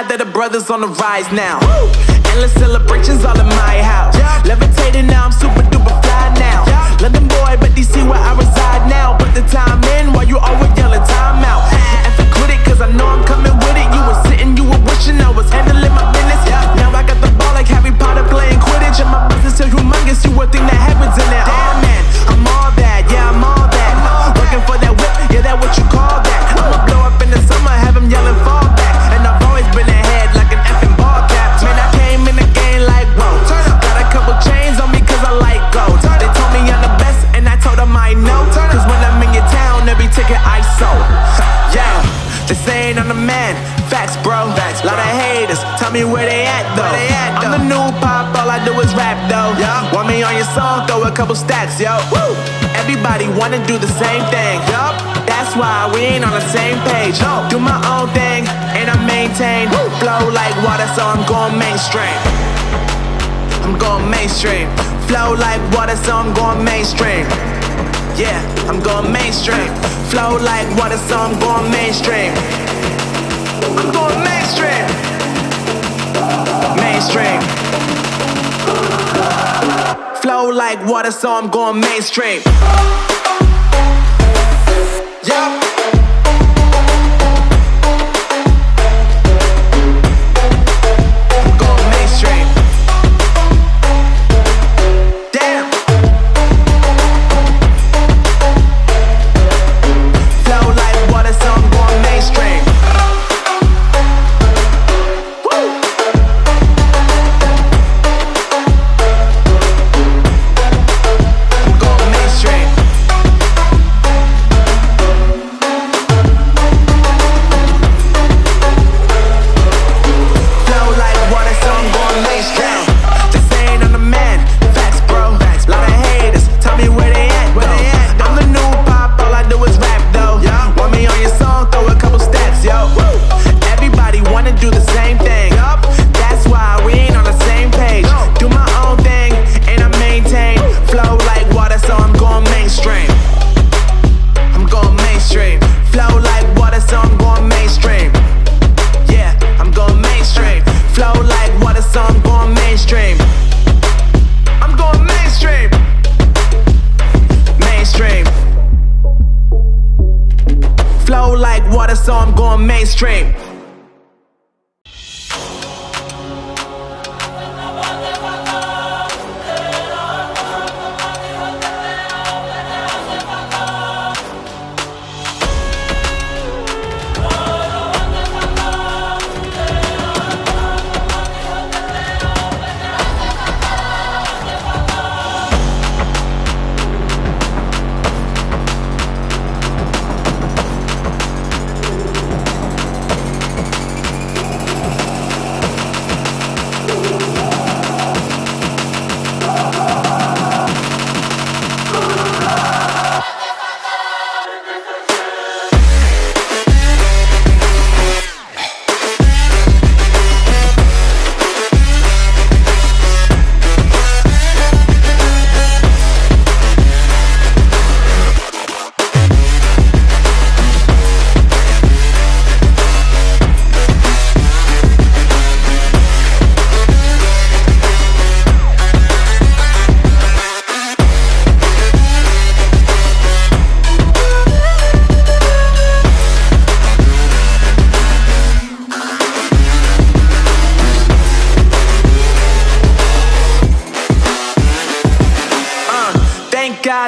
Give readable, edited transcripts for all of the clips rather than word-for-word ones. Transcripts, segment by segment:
that the brothers on the rise now. Woo! Endless celebrations all in my house. Yeah. Levitating now, I'm super duper fly now. Yeah. London boy, but DC where I reside now. Put the time in while you always yelling time out. And quit it, cause I know I'm coming with it. You were sitting, you were wishing I was handling my business. Yeah. Now I got the ball like Harry Potter playing Quidditch. And my business is humongous, you would think that happens in there. Damn man, I'm all that, yeah I'm all that. Working for that whip, yeah that what you call that. I'ma blow up in the summer, have them yelling fall back. And I've always been ahead like an effing ball cap. Man, I came in the game like whoa. Got a couple chains on me cause I like gold. They told me I'm the best and I told them I know. Cause when I'm in your town, every ticket I sold. Yeah, they saying I'm the man. Facts bro, lot of haters, tell me where they at though. I'm the new pop, all I do is rap though. Want me on your song, throw a couple stacks, yo. Woo! Everybody wanna do the same thing, yup. That's why we ain't on the same page. Do my own thing, and I maintain. Flow like water, so I'm going mainstream. I'm going mainstream. Flow like water, so I'm going mainstream. Yeah, I'm going mainstream. Flow like water, so I'm going mainstream. I'm going mainstream. Mainstream. Flow like water, so I'm going mainstream. Yup. I'm going mainstream. Damn. Flow like water, so I'm going mainstream. So I'm going mainstream.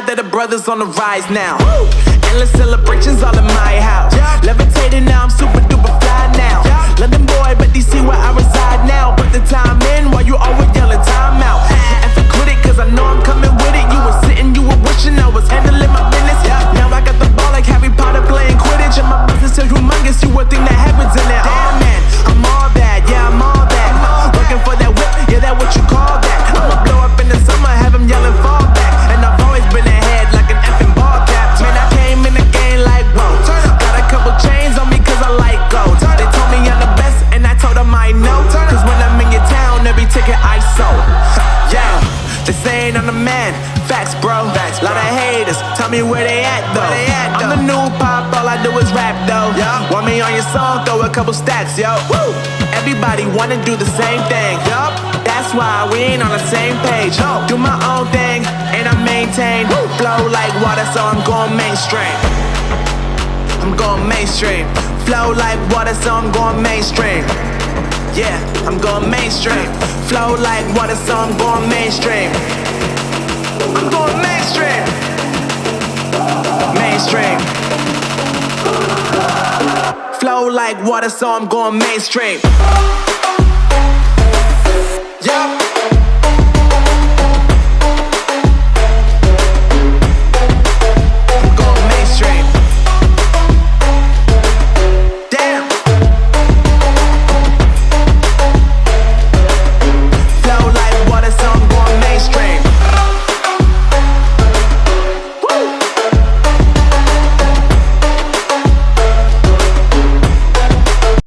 That the brothers on the rise now. Woo! Endless celebrations all in my house. Yeah. Levitating now, I'm super duper fly now. Yeah. London boy, but DC where I reside now. Put the time in while you always yelling time out. And quit it, cause I know I'm coming with it. You were sitting, you were wishing I was handling my business. Yeah. Now I got the ball like Harry Potter playing Quidditch. And my business is humongous, you would think that happens in there. Damn man, I'm all that, yeah I'm all that. Working for that whip, yeah that what you call that. I'ma blow up in the summer, have them yelling fall back. And I've always been ahead like an effing ball cap. Man, I came in the game like whoa. Got a couple chains on me cause I like gold. They told me I'm the best and I told them I know. Cause when I'm in your town, every ticket I sold. Yeah, they saying I'm the man. Facts bro, lot of haters, tell me where they at though. I'm the new pop, all I do is rap though. Want me on your song, throw a couple stacks, yo. Woo! everybody wanna do the same thing. Yup, that's why we ain't on the same page. Do my own thing, and I maintain. Flow like water, so I'm going mainstream. I'm going mainstream. Flow like water, so I'm going mainstream. Yeah, I'm going mainstream. Flow like water, so I'm going mainstream. I'm going mainstream. Mainstream. Flow like water, so I'm going mainstream.